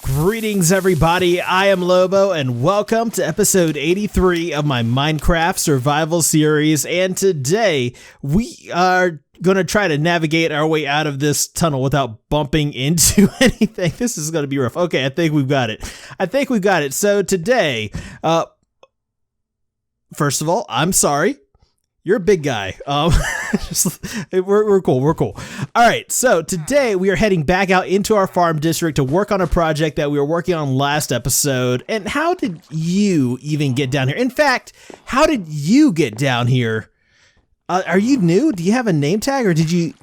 Greetings everybody, I am Lobo and welcome to episode 83 of my Minecraft survival series, and today we are going to try to navigate our way out of this tunnel without bumping into anything. This is going to be rough. Okay, I think we've got it. So today, first of all, I'm sorry. You're a big guy. We're cool. All right, so today we are heading back out into our farm district to work on a project that we were working on last episode. And how did you even get down here? In fact, how did you get down here? Are you new? Do you have a name tag, or did you...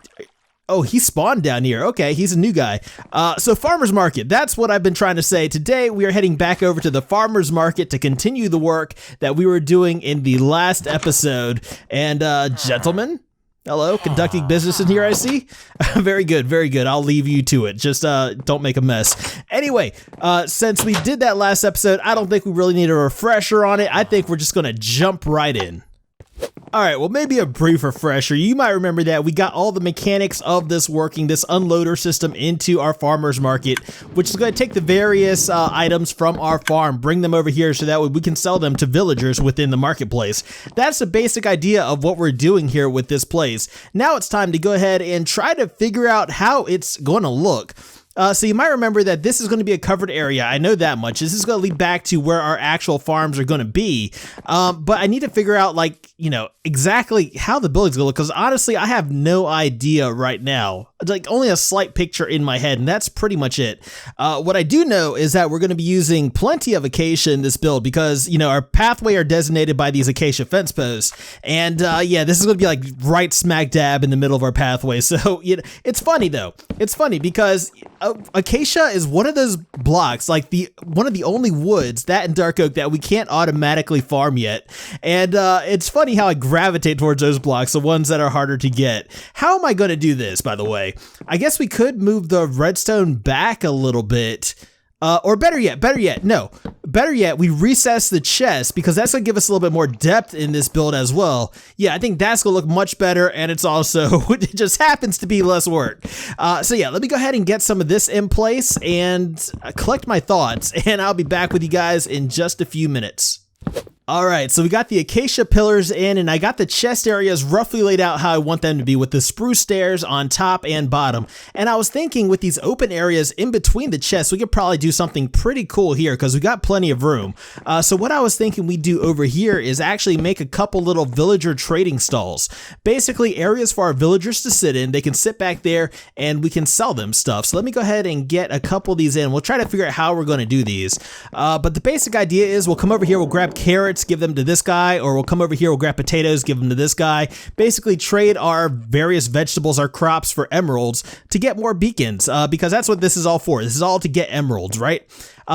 Oh, he spawned down here. Okay, he's a new guy. So farmer's market, that's what I've been trying to say. Today, we are heading back over to the farmer's market to continue the work that we were doing in the last episode. And gentlemen, hello, conducting business in here, I see. Very good. I'll leave you to it. Just don't make a mess. Anyway, since we did that last episode, I don't think we really need a refresher on it. I think we're just gonna jump right in. Alright, well, maybe a brief refresher. You might remember that we got all the mechanics of this working, this unloader system, into our farmer's market, which is going to take the various items from our farm, bring them over here so that way we can sell them to villagers within the marketplace. That's the basic idea of what we're doing here with this place. Now it's time to go ahead and try to figure out how it's going to look. So you might remember that this is going to be a covered area. I know that much. This is going to lead back to where our actual farms are going to be. But I need to figure out, like, you know, exactly how the building's going to look, because honestly, I have no idea right now. Like, only a slight picture in my head, and that's pretty much it. What I do know is that we're going to be using plenty of acacia in this build because, you know, our pathway are designated by these acacia fence posts. And yeah, this is going to be like right smack dab in the middle of our pathway. So, you know, it's funny though. It's funny because acacia is one of those blocks, like one of the only woods, that and dark oak, that we can't automatically farm yet. And it's funny how I gravitate towards those blocks, the ones that are harder to get. How am I going to do this, by the way? I guess we could move the redstone back a little bit. Or better yet, we recess the chest, because that's going to give us a little bit more depth in this build as well. Yeah, I think that's going to look much better, and it's also, it just happens to be less work. So yeah, let me go ahead and get some of this in place and collect my thoughts, and I'll be back with you guys in just a few minutes. Alright, so we got the acacia pillars in, and I got the chest areas roughly laid out how I want them to be, with the spruce stairs on top and bottom. And I was thinking with these open areas in between the chests, we could probably do something pretty cool here because we got plenty of room. So what I was thinking we'd do over here is actually make a couple little villager trading stalls. Basically areas for our villagers to sit in. They can sit back there and we can sell them stuff. So let me go ahead and get a couple of these in. We'll try to figure out how we're going to do these. But the basic idea is we'll come over here, we'll grab carrots, give them to this guy, or we'll come over here, we'll grab potatoes, give them to this guy. Basically trade our various vegetables, our crops, for emeralds to get more beacons, because that's what this is all for. This is all to get emeralds, right?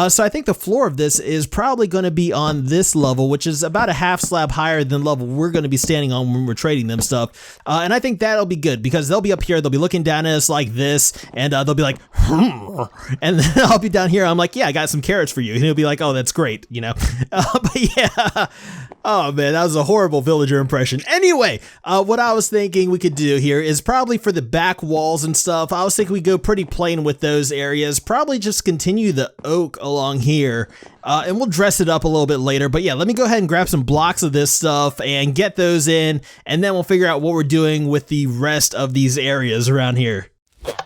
So I think the floor of this is probably going to be on this level, which is about a half slab higher than the level we're going to be standing on when we're trading them stuff. And I think that'll be good because they'll be up here, they'll be looking down at us like this, and they'll be like, and then I'll be down here, I'm like, yeah, I got some carrots for you. And he'll be like, oh, that's great, you know? But yeah, oh man, that was a horrible villager impression. Anyway, what I was thinking we could do here is probably for the back walls and stuff, I was thinking we go pretty plain with those areas, probably just continue the oak along here, and we'll dress it up a little bit later. But yeah, let me go ahead and grab some blocks of this stuff and get those in, and then we'll figure out what we're doing with the rest of these areas around here.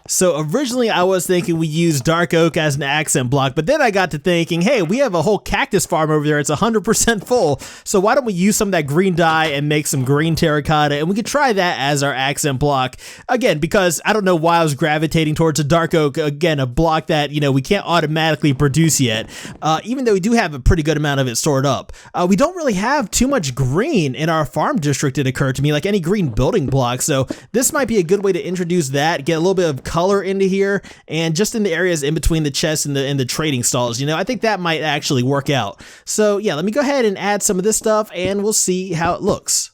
So originally I was thinking we use dark oak as an accent block, but then I got to thinking, hey, we have a whole cactus farm over there. It's 100% full. So why don't we use some of that green dye and make some green terracotta, and we could try that as our accent block. Again, because I don't know why I was gravitating towards a dark oak, again, a block that, you know, we can't automatically produce yet, even though we do have a pretty good amount of it stored up. We don't really have too much green in our farm district, it occurred to me, like any green building blocks. So this might be a good way to introduce that, get a little bit of color into here, and just in the areas in between the chests and the trading stalls, you know, I think that might actually work out. So yeah, let me go ahead and add some of this stuff and we'll see how it looks.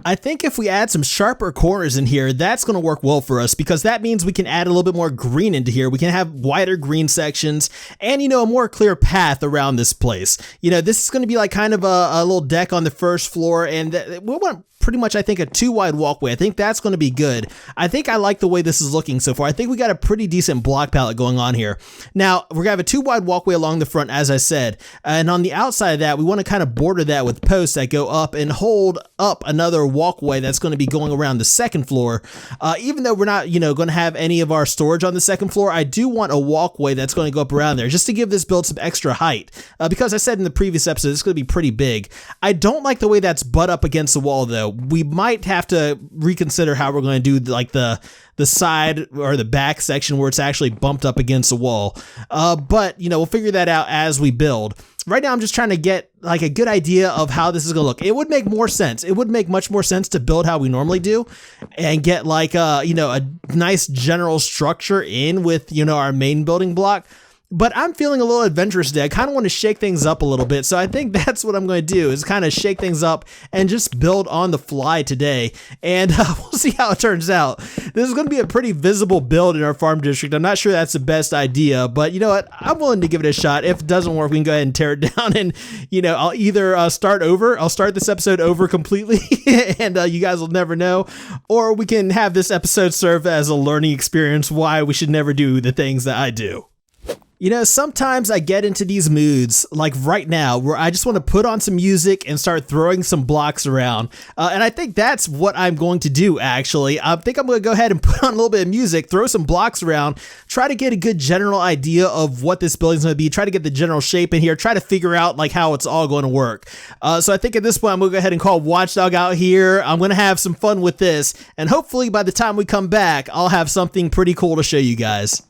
I think if we add some sharper corners in here, that's going to work well for us, because that means we can add a little bit more green into here. We can have wider green sections and, you know, a more clear path around this place. You know, this is going to be like kind of a little deck on the first floor, and we want pretty much, I think, a 2 wide walkway. I think that's going to be good. I think I like the way this is looking so far. I think we got a pretty decent block palette going on here. Now, we're going to have a 2 wide walkway along the front, as I said, and on the outside of that, we want to kind of border that with posts that go up and hold up another walkway that's going to be going around the second floor. Even though we're not, going to have any of our storage on the second floor, I do want a walkway that's going to go up around there just to give this build some extra height. Because I said in the previous episode, it's going to be pretty big. I don't like the way that's butt up against the wall, though. We might have to reconsider how we're going to do like the side or the back section where it's actually bumped up against the wall. But we'll figure that out as we build. Right now, I'm just trying to get like a good idea of how this is going to look. It would make more sense. It would make much more sense to build how we normally do and get like, a nice general structure in with, our main building block. But I'm feeling a little adventurous today. I kind of want to shake things up a little bit. So I think that's what I'm going to do, is kind of shake things up and just build on the fly today. And we'll see how it turns out. This is going to be a pretty visible build in our farm district. I'm not sure that's the best idea, but you know what? I'm willing to give it a shot. If it doesn't work, we can go ahead and tear it down. And, I'll either start over. I'll start this episode over completely and you guys will never know. Or we can have this episode serve as a learning experience why we should never do the things that I do. Sometimes I get into these moods, like right now, where I just want to put on some music and start throwing some blocks around. And I think that's what I'm going to do, actually. I think I'm going to go ahead and put on a little bit of music, throw some blocks around, try to get a good general idea of what this building's going to be, try to get the general shape in here, try to figure out like how it's all going to work. So I think at this point, I'm going to go ahead and call Watchdog out here. I'm going to have some fun with this. And hopefully by the time we come back, I'll have something pretty cool to show you guys.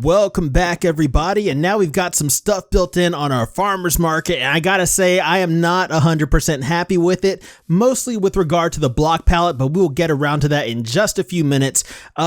Welcome back, everybody, and now we've got some stuff built in on our farmer's market, and I gotta say I am not 100% happy with it, mostly with regard to the block palette, but we will get around to that in just a few minutes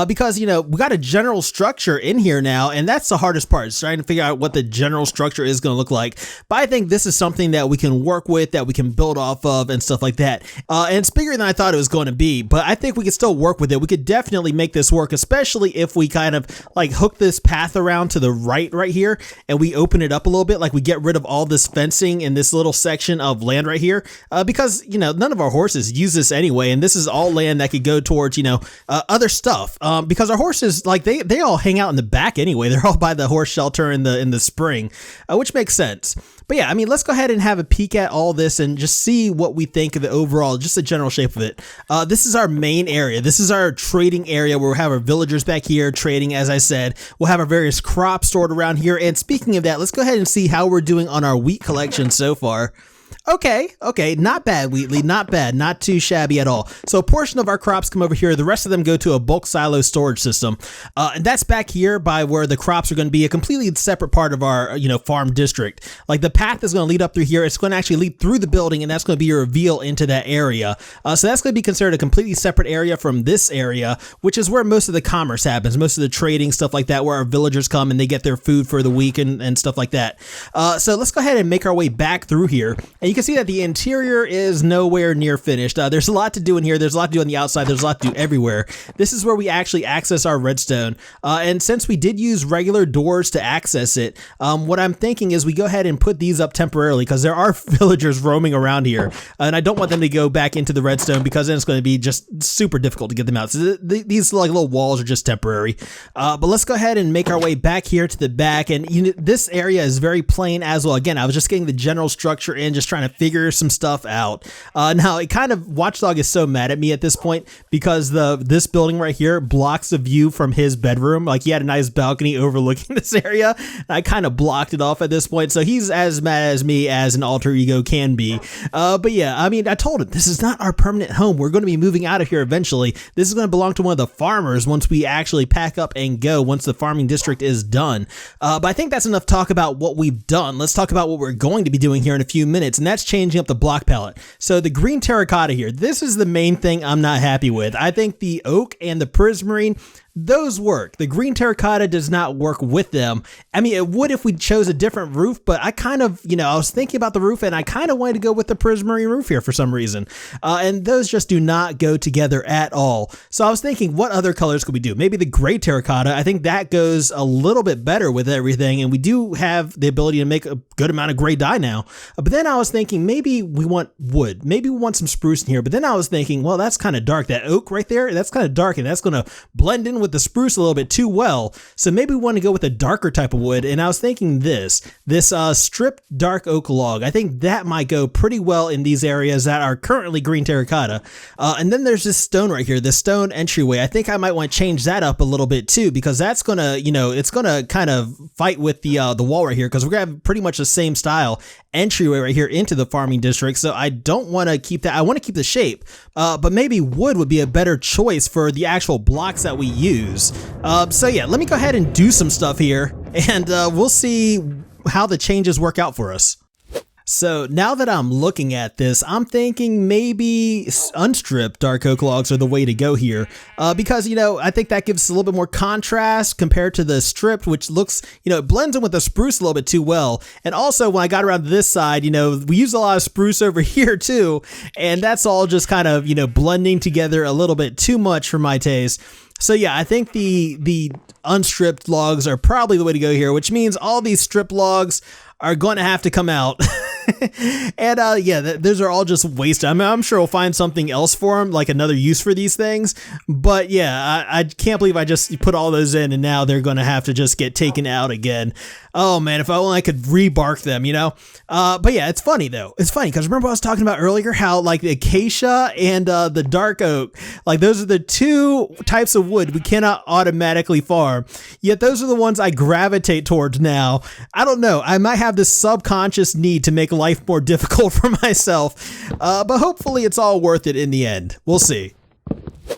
because, we got a general structure in here now, and that's the hardest part, is trying to figure out what the general structure is going to look like. But I think this is something that we can work with, that we can build off of and stuff like that, and it's bigger than I thought it was going to be, but I think we can still work with it. We could definitely make this work, especially if we kind of like hook this past path around to the right here, and we open it up a little bit, like we get rid of all this fencing in this little section of land right here, because, you know, none of our horses use this anyway, and this is all land that could go towards, you know, other stuff, because our horses, like, they all hang out in the back anyway. They're all by the horse shelter in the spring, which makes sense. But yeah, I mean, let's go ahead and have a peek at all this and just see what we think of the overall, just the general shape of it. This is our main area. This is our trading area where we have our villagers back here trading, as I said. We'll have our various crops stored around here. And speaking of that, let's go ahead and see how we're doing on our wheat collection so far. Okay, not bad, Wheatley, not bad, not too shabby at all. So a portion of our crops come over here, the rest of them go to a bulk silo storage system, and that's back here by where the crops are going to be, a completely separate part of our, you know, farm district. Like, the path is going to lead up through here, it's going to actually lead through the building, and that's going to be your reveal into that area. So that's going to be considered a completely separate area from this area, which is where most of the commerce happens, most of the trading, stuff like that, where our villagers come and they get their food for the week and stuff like that. So let's go ahead and make our way back through here, and you can see that the interior is nowhere near finished. There's a lot to do in here. There's a lot to do on the outside. There's a lot to do everywhere. This is where we actually access our redstone. And since we did use regular doors to access it, what I'm thinking is we go ahead and put these up temporarily, because there are villagers roaming around here, and I don't want them to go back into the redstone, because then it's going to be just super difficult to get them out. So these like little walls are just temporary. But let's go ahead and make our way back here to the back. And you know, this area is very plain as well. Again, I was just getting the general structure in, just trying to figure some stuff out. Now, it kind of, Watchdog is so mad at me at this point, because this building right here blocks the view from his bedroom. Like, he had a nice balcony overlooking this area, and I kind of blocked it off at this point, so he's as mad as me as an alter ego can be. But yeah, I mean, I told him this is not our permanent home. We're going to be moving out of here eventually. This is going to belong to one of the farmers once we actually pack up and go, once the farming district is done. But I think that's enough talk about what we've done. Let's talk about what we're going to be doing here in a few minutes, and that's changing up the block palette. So the green terracotta here, this is the main thing I'm not happy with. I think the oak and the prismarine, those work. The green terracotta does not work with them. I mean, it would if we chose a different roof, but I kind of, you know, I was thinking about the roof, and I kind of wanted to go with the prismarine roof here for some reason. And those just do not go together at all. So I was thinking, what other colors could we do? Maybe the gray terracotta. I think that goes a little bit better with everything, and we do have the ability to make a good amount of gray dye now. But then I was thinking, maybe we want wood. Maybe we want some spruce in here. But then I was thinking, well, that's kind of dark. That oak right there, that's kind of dark, and that's going to blend in with the spruce a little bit too well. So maybe we want to go with a darker type of wood. And I was thinking this stripped dark oak log. I think that might go pretty well in these areas that are currently green terracotta. And then there's this stone right here, this stone entryway. I think I might want to change that up a little bit too, because that's gonna, you know, it's gonna kind of fight with the wall right here, because we're gonna have pretty much the same style entryway right here into the farming district. So I don't want to keep that. I want to keep the shape, but maybe wood would be a better choice for the actual blocks that we use. So yeah, let me go ahead and do some stuff here, and we'll see how the changes work out for us. So now that I'm looking at this, I'm thinking maybe unstripped dark oak logs are the way to go here, because, you know, I think that gives a little bit more contrast compared to the stripped, which looks, you know, it blends in with the spruce a little bit too well. And also, when I got around to this side, you know, we use a lot of spruce over here too, and that's all just kind of, you know, blending together a little bit too much for my taste. So yeah, I think the unstripped logs are probably the way to go here, which means all these strip logs are going to have to come out. And yeah, those are all just wasted. I mean, I'm sure we'll find something else for them, like another use for these things. But yeah, I can't believe I just put all those in, and now they're going to have to just get taken out again. Oh man, if only I could rebark them, you know? But yeah, it's funny though. It's funny because remember I was talking about earlier how like the acacia and the dark oak, like those are the two types of wood we cannot automatically farm. Yet those are the ones I gravitate towards now. I don't know. I might have this subconscious need to make life more difficult for myself. But hopefully it's all worth it in the end. We'll see.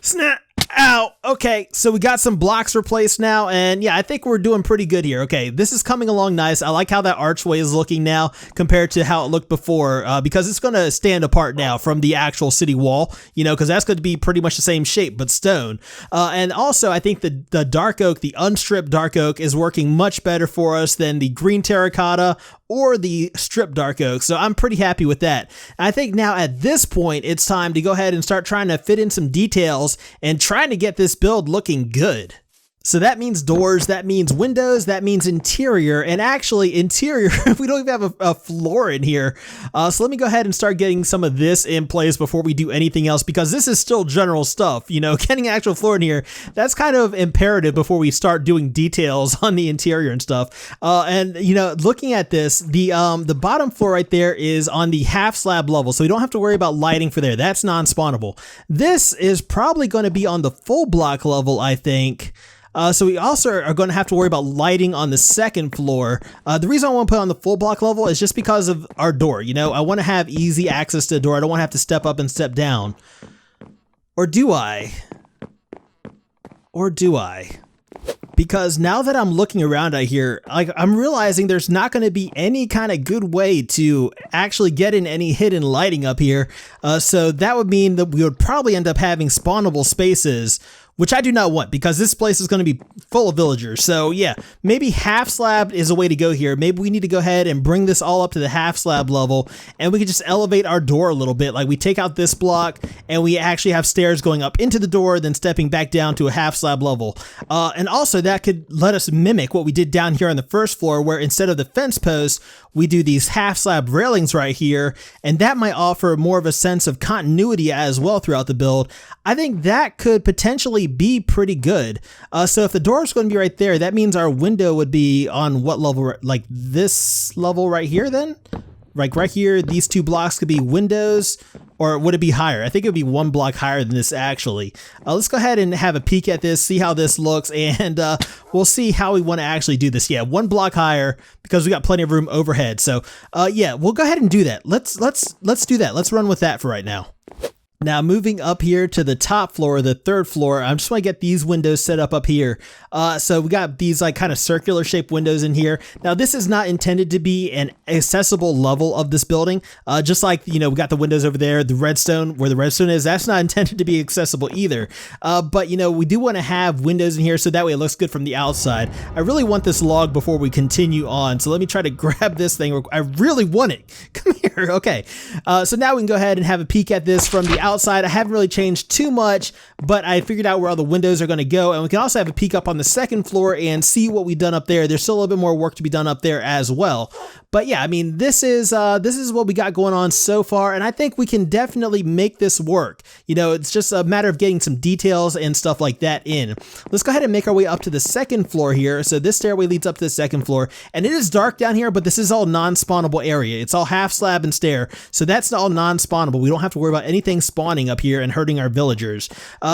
Snap. Ow. Okay, so we got some blocks replaced now, and yeah, I think we're doing pretty good here. Okay, this is coming along nice. I like how that archway is looking now compared to how it looked before, because it's going to stand apart now from the actual city wall, you know, because that's going to be pretty much the same shape, but stone. And also, I think the dark oak, the unstripped dark oak, is working much better for us than the green terracotta or the stripped dark oak, so I'm pretty happy with that. And I think now at this point, it's time to go ahead and start trying to fit in some details and trying to get this build looking good. So that means doors, that means windows, that means interior, and actually interior, we don't even have a floor in here. So let me go ahead and start getting some of this in place before we do anything else, because this is still general stuff, you know, getting an actual floor in here, that's kind of imperative before we start doing details on the interior and stuff. And you know, looking at this, the bottom floor right there is on the half slab level, so we don't have to worry about lighting for there. That's non-spawnable. This is probably going to be on the full block level, I think. So we also are going to have to worry about lighting on the second floor. The reason I want to put it on the full block level is just because of our door. You know, I want to have easy access to the door. I don't want to have to step up and step down. Or do I? Or do I? Because now that I'm looking around out here, like, I'm realizing there's not going to be any kind of good way to actually get in any hidden lighting up here. So that would mean that we would probably end up having spawnable spaces, which I do not want, because this place is going to be full of villagers. So yeah, maybe half slab is a way to go here. Maybe we need to go ahead and bring this all up to the half slab level, and we can just elevate our door a little bit. Like, we take out this block and we actually have stairs going up into the door, then stepping back down to a half slab level. And also that could let us mimic what we did down here on the first floor, where instead of the fence posts, we do these half slab railings right here, and that might offer more of a sense of continuity as well throughout the build. I think that could potentially be pretty good. So if the door is going to be right there, that means our window would be on what level? Like this level right here then? Like right here, these two blocks could be windows, or would it be higher? I think it would be one block higher than this actually. Let's go ahead and have a peek at this, see how this looks, and we'll see how we want to actually do this. Yeah, one block higher, because we got plenty of room overhead. So yeah, we'll go ahead and do that. Let's do that. Let's run with that for right now. Now moving up here to the top floor, the third floor, I just want to get these windows set up here. So we got these like kind of circular shaped windows in here. Now this is not intended to be an accessible level of this building. Just like, you know, we got the windows over there, the redstone, where the redstone is, that's not intended to be accessible either. But you know, we do want to have windows in here so that way it looks good from the outside. I really want this log before we continue on. So let me try to grab this thing. I really want it. Come here. Okay. So now we can go ahead and have a peek at this from the outside. I haven't really changed too much, but I figured out where all the windows are going to go, and we can also have a peek up on the second floor and see what we've done up there. There's still a little bit more work to be done up there as well. But yeah, I mean, this is what we got going on so far, and I think we can definitely make this work. You know, it's just a matter of getting some details and stuff like that in. Let's go ahead and make our way up to the second floor here. So this stairway leads up to the second floor, and it is dark down here, but this is all non-spawnable area. It's all half slab and stair, so that's all non-spawnable. We don't have to worry about anything spawning up here and hurting our villagers.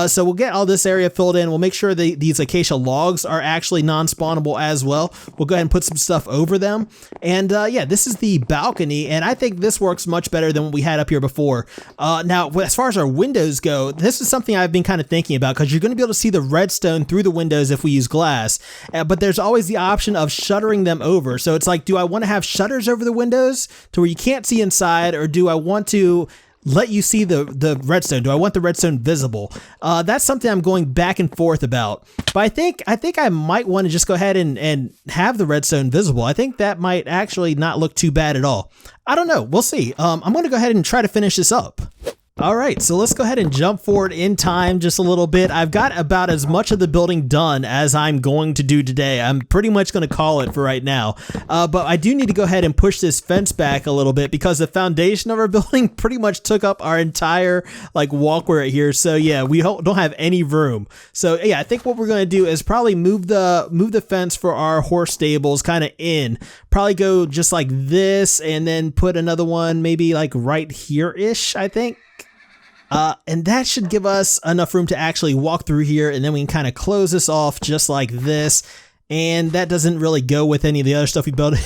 So we'll get all this area filled in. We'll make sure these acacia logs are actually non-spawnable as well. We'll go ahead and put some stuff over them, and yeah, this is the balcony, and I think this works much better than what we had up here before. Now, as far as our windows go, this is something I've been kind of thinking about, because you're going to be able to see the redstone through the windows if we use glass, but there's always the option of shuttering them over. So it's like, do I want to have shutters over the windows to where you can't see inside, or do I want to let you see the redstone? Do I want the redstone visible? That's something I'm going back and forth about. But I think I might want to just go ahead and have the redstone visible. I think that might actually not look too bad at all. I don't know. We'll see. I'm going to go ahead and try to finish this up. All right, so let's go ahead and jump forward in time just a little bit. I've got about as much of the building done as I'm going to do today. I'm pretty much going to call it for right now. But I do need to go ahead and push this fence back a little bit, because the foundation of our building pretty much took up our entire like walkway right here. So yeah, we don't have any room. So yeah, I think what we're going to do is probably move the fence for our horse stables kind of in. Probably go just like this, and then put another one maybe like right here-ish, I think. And that should give us enough room to actually walk through here, and then we can kind of close this off just like this. And that doesn't really go with any of the other stuff we've done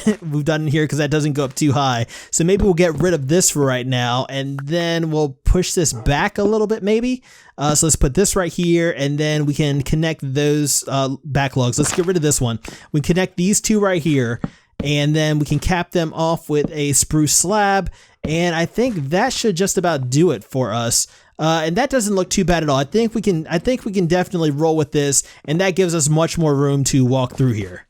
in here, because that doesn't go up too high. So maybe we'll get rid of this for right now, and then we'll push this back a little bit maybe. So let's put this right here, and then we can connect those backlogs. Let's get rid of this one. We connect these two right here, and then we can cap them off with a spruce slab. And I think that should just about do it for us. And that doesn't look too bad at all. I think we can definitely roll with this, and that gives us much more room to walk through here.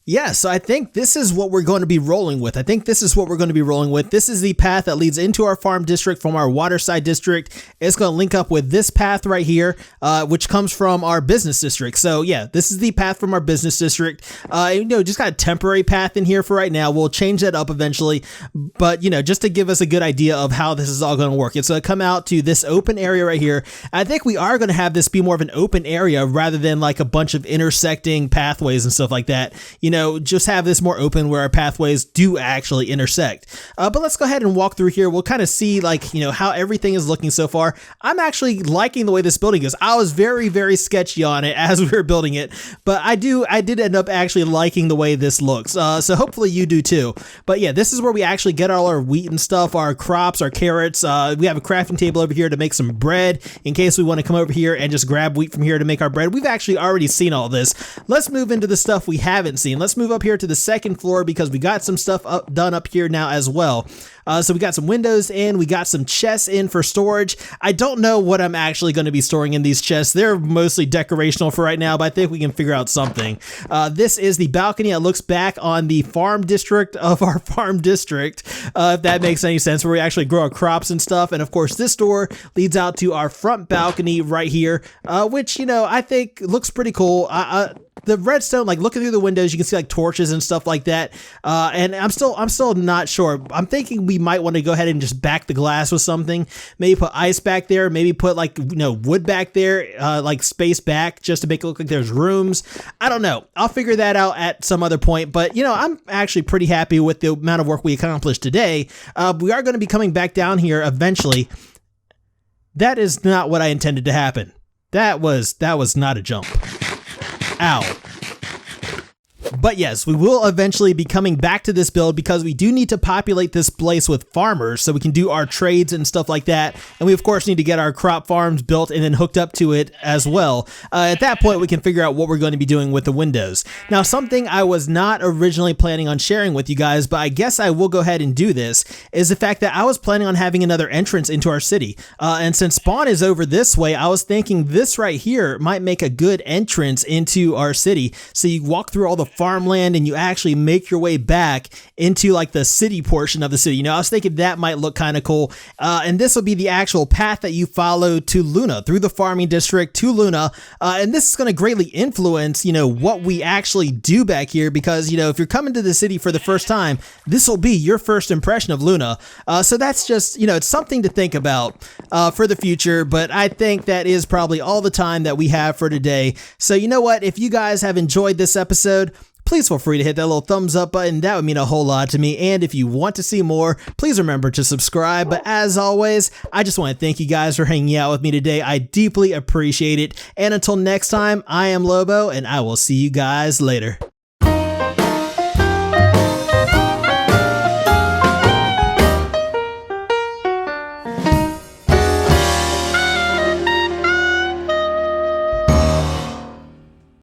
Yeah, so I think this is what we're going to be rolling with. This is the path that leads into our farm district from our waterside district. It's going to link up with this path right here, which comes from our business district. So yeah, this is the path from our business district. Just got a temporary path in here for right now. We'll change that up eventually, but just to give us a good idea of how this is all going to work. It's going to come out to this open area right here. I think we are going to have this be more of an open area rather than like a bunch of intersecting pathways and stuff like that. Just have this more open where our pathways do actually intersect. But let's go ahead and walk through here. We'll kind of see how everything is looking so far. I'm actually liking the way this building is. I was very, very sketchy on it as we were building it, but I did end up actually liking the way this looks. So hopefully you do too. But yeah, this is where we actually get all our wheat and stuff, our crops, our carrots. We have a crafting table over here to make some bread in case we want to come over here and just grab wheat from here to make our bread. We've actually already seen all this. Let's move into the stuff we haven't seen. Let's move up here to the second floor because we got some stuff done up here now as well. So we got some windows in, we got some chests in for storage. I don't know what I'm actually going to be storing in these chests. They're mostly decorational for right now, but I think we can figure out something. This is the balcony that looks back on the farm district of our farm district, if that makes any sense, where we actually grow our crops and stuff. And of course, this door leads out to our front balcony right here, which, I think looks pretty cool. The redstone, looking through the windows, you can see torches and stuff like that. And I'm still not sure. I'm thinking we might want to go ahead and just back the glass with something. Maybe put ice back there. Maybe put wood back there, space back just to make it look like there's rooms. I don't know. I'll figure that out at some other point. But I'm actually pretty happy with the amount of work we accomplished today. We are going to be coming back down here eventually. That is not what I intended to happen. That was not a jump. Ow. But yes, we will eventually be coming back to this build because we do need to populate this place with farmers so we can do our trades and stuff like that. And we of course need to get our crop farms built and then hooked up to it as well. At that point, we can figure out what we're going to be doing with the windows. Now, something I was not originally planning on sharing with you guys, but I guess I will go ahead and do this, is the fact that I was planning on having another entrance into our city. And since spawn is over this way, I was thinking this right here might make a good entrance into our city. So you walk through all the farmland and you actually make your way back into the city portion of the city. I was thinking that might look kind of cool. And this will be the actual path that you follow to Luna, through the farming district to Luna. And this is going to greatly influence, what we actually do back here because, if you're coming to the city for the first time, this will be your first impression of Luna. So that's just, it's something to think about for the future. But I think that is probably all the time that we have for today. So you know what? If you guys have enjoyed this episode, please feel free to hit that little thumbs up button. That would mean a whole lot to me. And if you want to see more, please remember to subscribe. But as always, I just want to thank you guys for hanging out with me today. I deeply appreciate it. And until next time, I am Lobo, and I will see you guys later.